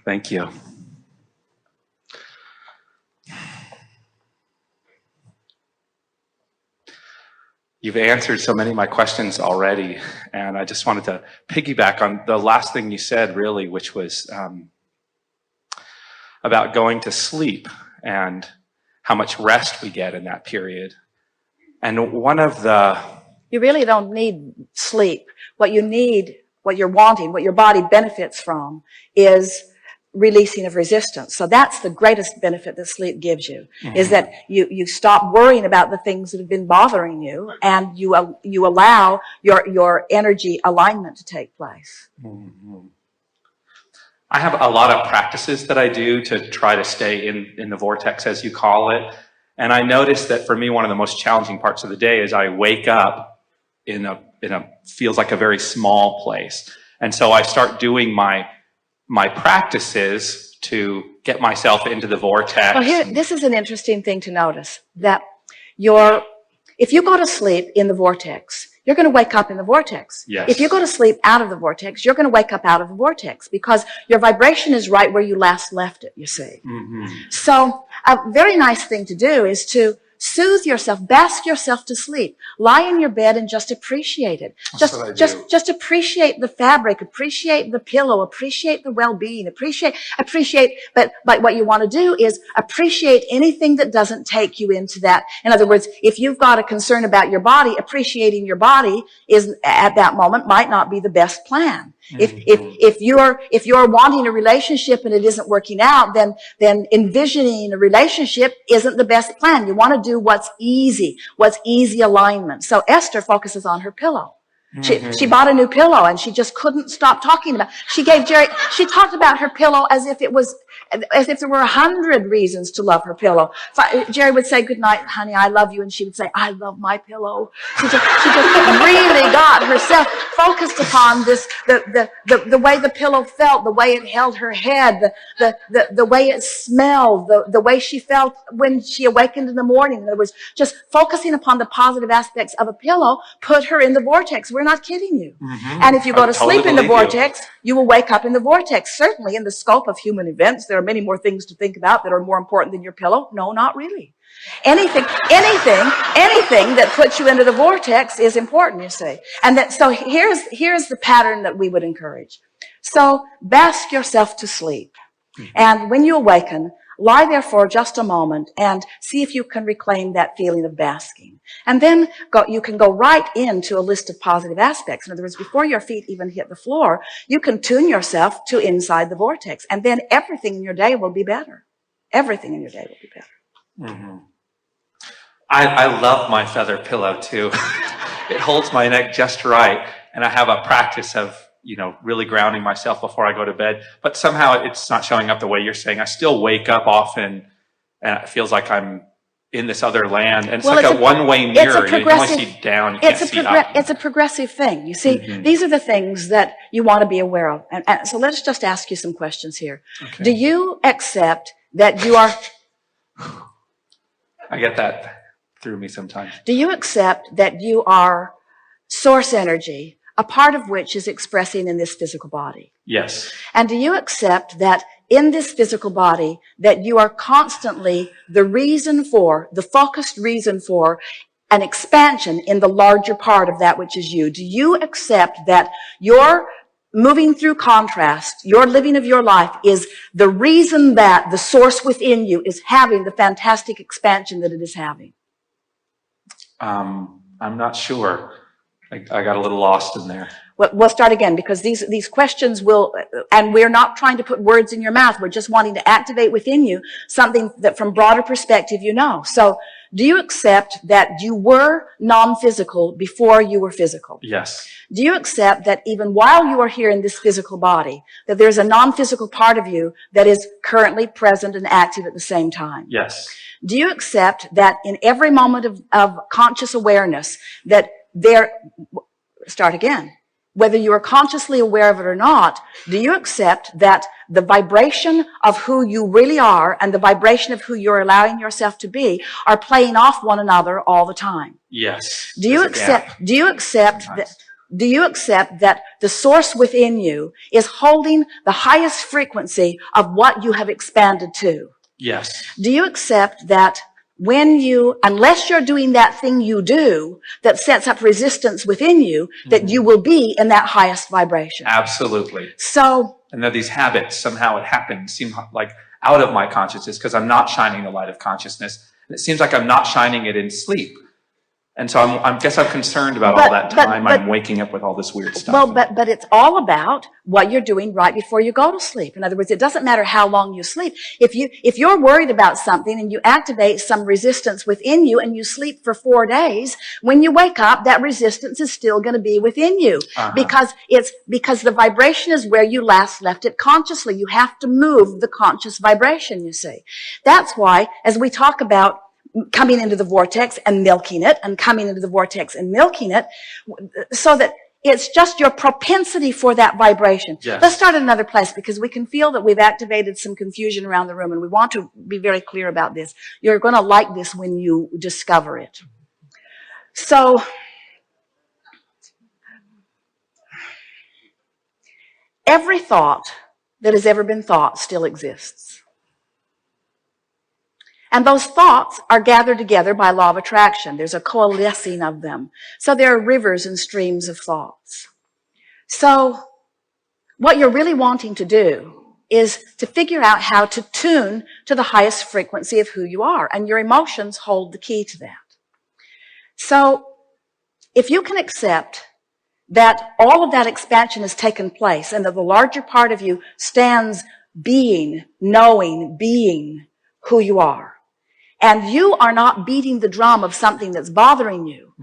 Thank you. You've answered so many of my questions already, and I just wanted to piggyback on the last thing you said, really, which was about going to sleep and how much rest we get in that period. And one of the... You really don't need sleep. What you need, what you're wanting, what your body benefits from is releasing of resistance. So that's the greatest benefit that sleep gives you, is that you stop worrying about the things that have been bothering you, and you allow your energy alignment to take place. I have a lot of practices that I do to try to stay in the vortex, as you call it. And I noticed that for me, one of the most challenging parts of the day is I wake up in a feels like a very small place. And so I start doing my practices to get myself into the vortex. Well, this is an interesting thing to notice, that if you go to sleep in the vortex, you're going to wake up in the vortex. Yes. If you go to sleep out of the vortex, you're going to wake up out of the vortex, because your vibration is right where you last left it, you see. So a very nice thing to do is to soothe yourself, bask yourself to sleep. Lie in your bed and just appreciate it. Just appreciate the fabric, appreciate the pillow, appreciate the well-being, appreciate, but what you want to do is appreciate anything that doesn't take you into that. In other words, if you've got a concern about your body, appreciating your body is, at that moment, might not be the best plan. If you're wanting a relationship and it isn't working out, then envisioning a relationship isn't the best plan. You want to do what's easy alignment. So Esther focuses on her pillow. She bought a new pillow and she just couldn't stop talking about it. She talked about her pillow as if there were 100 reasons to love her pillow. Jerry would say, "Good night, honey, I love you," and she would say, "I love my pillow." She just really got herself focused upon this, the way the pillow felt, the way it held her head, the way it smelled, the way she felt when she awakened in the morning. In other words, just focusing upon the positive aspects of a pillow put her in the vortex. We're not kidding you. And if you go to sleep in the vortex, you will wake up in the vortex. Certainly, in the scope of human events, there are many more things to think about that are more important than your pillow. No, not really. Anything that puts you into the vortex is important, you see. And so here's the pattern that we would encourage. So bask yourself to sleep. And when you awaken, lie there for just a moment and see if you can reclaim that feeling of basking. And then you can go right into a list of positive aspects. In other words, before your feet even hit the floor, you can tune yourself to inside the vortex. And then everything in your day will be better. Everything in your day will be better. I love my feather pillow too. It holds my neck just right. And I have a practice of really grounding myself before I go to bed, but somehow it's not showing up the way you're saying. I still wake up often and it feels like I'm in this other land. And it's like a one-way mirror. You can only see down, you can't see up. It's a progressive thing. You see, these are the things that you want to be aware of. And so let's just ask you some questions here. Okay. Do you accept that you are... I get that through me sometimes. Do you accept that you are source energy, a part of which is expressing in this physical body? Yes. And do you accept that in this physical body, that you are constantly the focused reason for an expansion in the larger part of that which is you? Do you accept that your moving through contrast, your living of your life is the reason that the source within you is having the fantastic expansion that it is having? I'm not sure. I got a little lost in there. Well, we'll start again, because these questions will, and we're not trying to put words in your mouth. We're just wanting to activate within you something that from broader perspective you know. So do you accept that you were non-physical before you were physical? Yes. Do you accept that even while you are here in this physical body, that there's a non-physical part of you that is currently present and active at the same time? Yes. Do you accept that in every moment of conscious awareness that start again. Whether you are consciously aware of it or not, do you accept that the vibration of who you really are and the vibration of who you're allowing yourself to be are playing off one another all the time? Yes. Do you accept that? Do you accept that the source within you is holding the highest frequency of what you have expanded to? Yes. Do you accept that unless you're doing that thing you do that sets up resistance within you, that you will be in that highest vibration? Absolutely. So, and that these habits, somehow it happens, seem like out of my consciousness because I'm not shining the light of consciousness. And it seems like I'm not shining it in sleep. And so I guess I'm concerned about all that time I'm waking up with all this weird stuff. Well, but it's all about what you're doing right before you go to sleep. In other words, it doesn't matter how long you sleep. If you're worried about something and you activate some resistance within you and you sleep for 4 days, when you wake up, that resistance is still going to be within you. Because the vibration is where you last left it consciously. You have to move the conscious vibration, you see. That's why, as we talk about coming into the vortex and milking it, and coming into the vortex and milking it, so that it's just your propensity for that vibration. Yes. Let's start at another place, because we can feel that we've activated some confusion around the room, and we want to be very clear about this. You're going to like this when you discover it. So, every thought that has ever been thought still exists. And those thoughts are gathered together by law of attraction. There's a coalescing of them. So there are rivers and streams of thoughts. So what you're really wanting to do is to figure out how to tune to the highest frequency of who you are. And your emotions hold the key to that. So if you can accept that all of that expansion has taken place and that the larger part of you stands being, knowing, being who you are, and you are not beating the drum of something that's bothering you,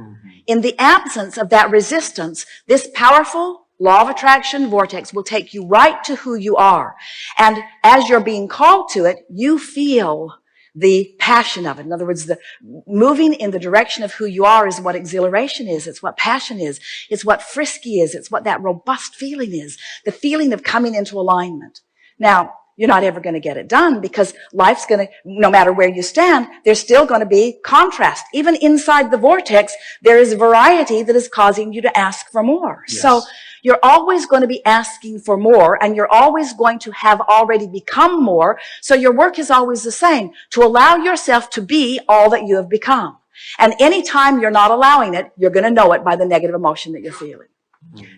in the absence of that resistance, this powerful law of attraction vortex will take you right to who you are. And as you're being called to it, you feel the passion of it. In other words, the moving in the direction of who you are is what exhilaration is. It's what passion is. It's what frisky is. It's what that robust feeling is. The feeling of coming into alignment. Now, you're not ever going to get it done, because life's going to, no matter where you stand, there's still going to be contrast. Even inside the vortex, there is variety that is causing you to ask for more. Yes. So you're always going to be asking for more, and you're always going to have already become more. So your work is always the same, to allow yourself to be all that you have become. And anytime you're not allowing it, you're going to know it by the negative emotion that you're feeling.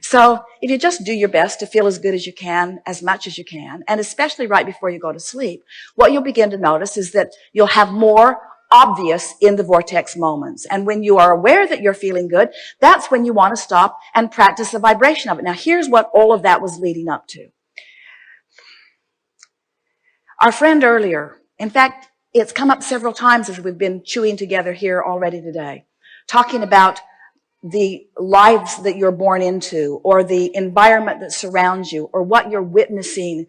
So if you just do your best to feel as good as you can, as much as you can, and especially right before you go to sleep, what you'll begin to notice is that you'll have more obvious in the vortex moments. And when you are aware that you're feeling good, that's when you want to stop and practice the vibration of it. Now, here's what all of that was leading up to. Our friend earlier, in fact, it's come up several times as we've been chewing together here already today, talking about the lives that you're born into, or the environment that surrounds you, or what you're witnessing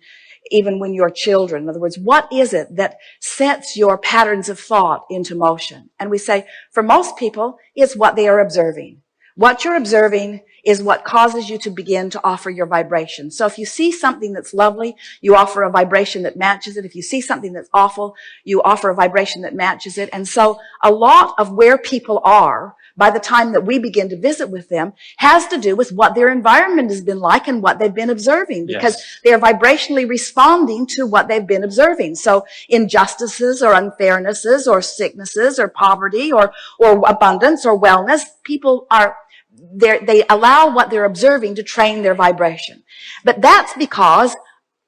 even when you're children. In other words, what is it that sets your patterns of thought into motion? And we say, for most people, it's what they are observing. What you're observing is what causes you to begin to offer your vibration. So if you see something that's lovely, you offer a vibration that matches it. If you see something that's awful, you offer a vibration that matches it. And so a lot of where people are by the time that we begin to visit with them has to do with what their environment has been like and what they've been observing, because they're vibrationally responding to what they've been observing. So injustices or unfairnesses or sicknesses or poverty or abundance or wellness, people are, they allow what they're observing to train their vibration. But that's because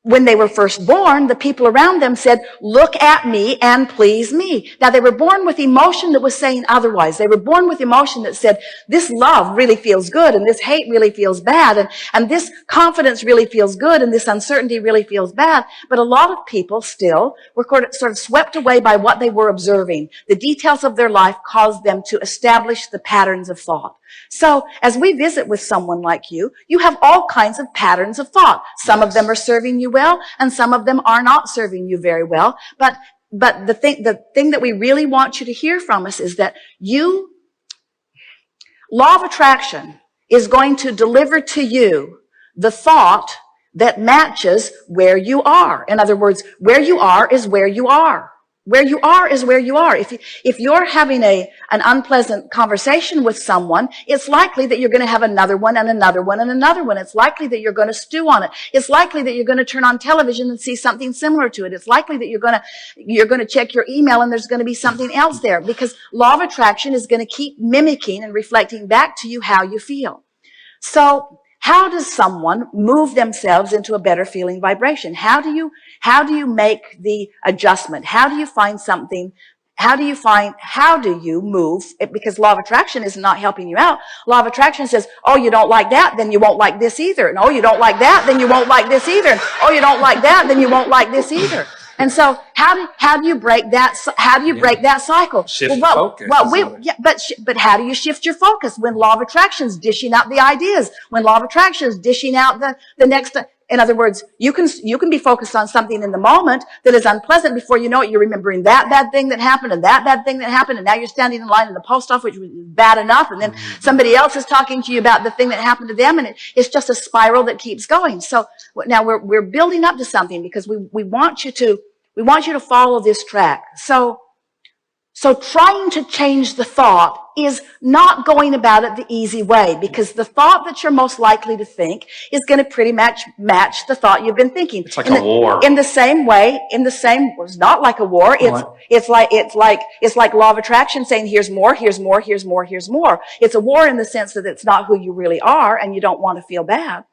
when they were first born, the people around them said, look at me and please me. Now, they were born with emotion that was saying otherwise. They were born with emotion that said, this love really feels good, and this hate really feels bad, and this confidence really feels good, and this uncertainty really feels bad. But a lot of people still were sort of swept away by what they were observing. The details of their life caused them to establish the patterns of thought. So as we visit with someone like you, you have all kinds of patterns of thought. Some of them are serving you well, and some of them are not serving you very well. But the thing that we really want you to hear from us is that law of attraction is going to deliver to you the thought that matches where you are. In other words, where you are is where you are. Where you are is where you are. If you're having an unpleasant conversation with someone, it's likely that you're going to have another one and another one and another one. It's likely that you're going to stew on it. It's likely that you're going to turn on television and see something similar to it. It's likely that you're going to check your email and there's going to be something else there, because law of attraction is going to keep mimicking and reflecting back to you how you feel. So how does someone move themselves into a better feeling vibration? How do you make the adjustment? How do you find something? How do you move? Because law of attraction is not helping you out. Law of attraction says, oh, you don't like that, then you won't like this either. And oh, you don't like that, then you won't like this either. And oh, you don't like that, then you won't like this either. And so how do you break that? How do you break that cycle? Shift focus. But how do you shift your focus when law of attraction is dishing out the ideas? When law of attraction is dishing out the next. In other words, you can be focused on something in the moment that is unpleasant. Before you know it, you're remembering that bad thing that happened and that bad thing that happened, and now you're standing in line in the post office, which was bad enough, and then somebody else is talking to you about the thing that happened to them, and it's just a spiral that keeps going. So now we're building up to something, because we want you to follow this track. So trying to change the thought is not going about it the easy way, because the thought that you're most likely to think is going to pretty much match the thought you've been thinking. It's like a war. In the same way, it's not like a war. It's like law of attraction saying, here's more, here's more, here's more, here's more. It's a war in the sense that it's not who you really are, and you don't want to feel bad.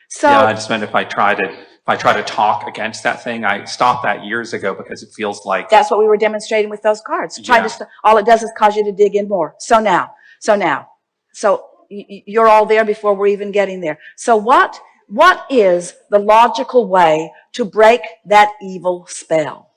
So yeah, I just meant if I try to talk against that thing, I stopped that years ago, because it feels like that's what we were demonstrating with those cards. All it does is cause you to dig in more. So you're all there before we're even getting there. So what is the logical way to break that evil spell?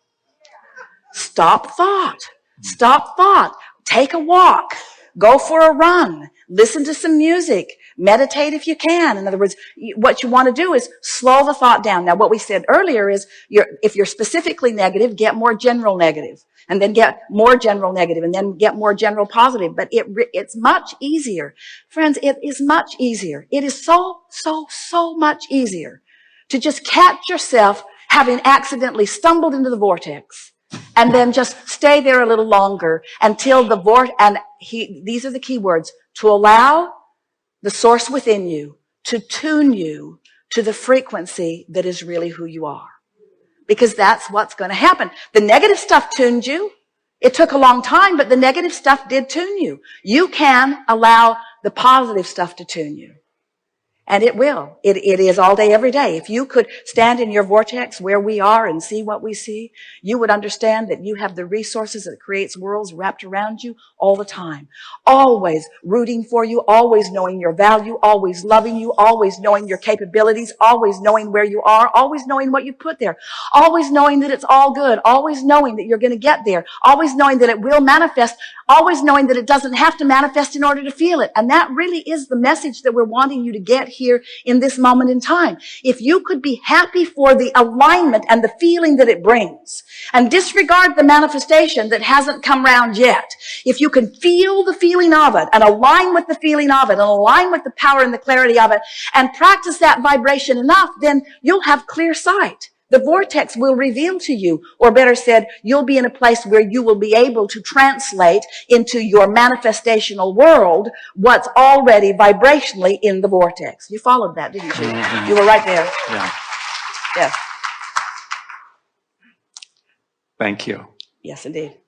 Stop thought. Stop thought. Take a walk. Go for a run. Listen to some music. Meditate if you can. In other words, what you want to do is slow the thought down. Now, what we said earlier is if you're specifically negative, get more general negative, and then get more general negative, and then get more general positive. But it's much easier. Friends, it is much easier. It is so much easier to just catch yourself having accidentally stumbled into the vortex, and then just stay there a little longer until the these are the key words: to allow the source within you to tune you to the frequency that is really who you are. Because that's what's going to happen. The negative stuff tuned you. It took a long time, but the negative stuff did tune you. You can allow the positive stuff to tune you. And it will. It is all day, every day. If you could stand in your vortex where we are and see what we see, you would understand that you have the resources that creates worlds wrapped around you all the time. Always rooting for you, always knowing your value, always loving you, always knowing your capabilities, always knowing where you are, always knowing what you put there, always knowing that it's all good, always knowing that you're going to get there, always knowing that it will manifest, always knowing that it doesn't have to manifest in order to feel it. And that really is the message that we're wanting you to get here in this moment in time. If you could be happy for the alignment and the feeling that it brings, and disregard the manifestation that hasn't come round yet, if you can feel the feeling of it and align with the feeling of it and align with the power and the clarity of it and practice that vibration enough, then you'll have clear sight. The vortex will reveal to you, or better said, you'll be in a place where you will be able to translate into your manifestational world what's already vibrationally in the vortex. You followed that, didn't you? Mm-hmm. You were right there. Yeah. Yes. Thank you. Yes, indeed.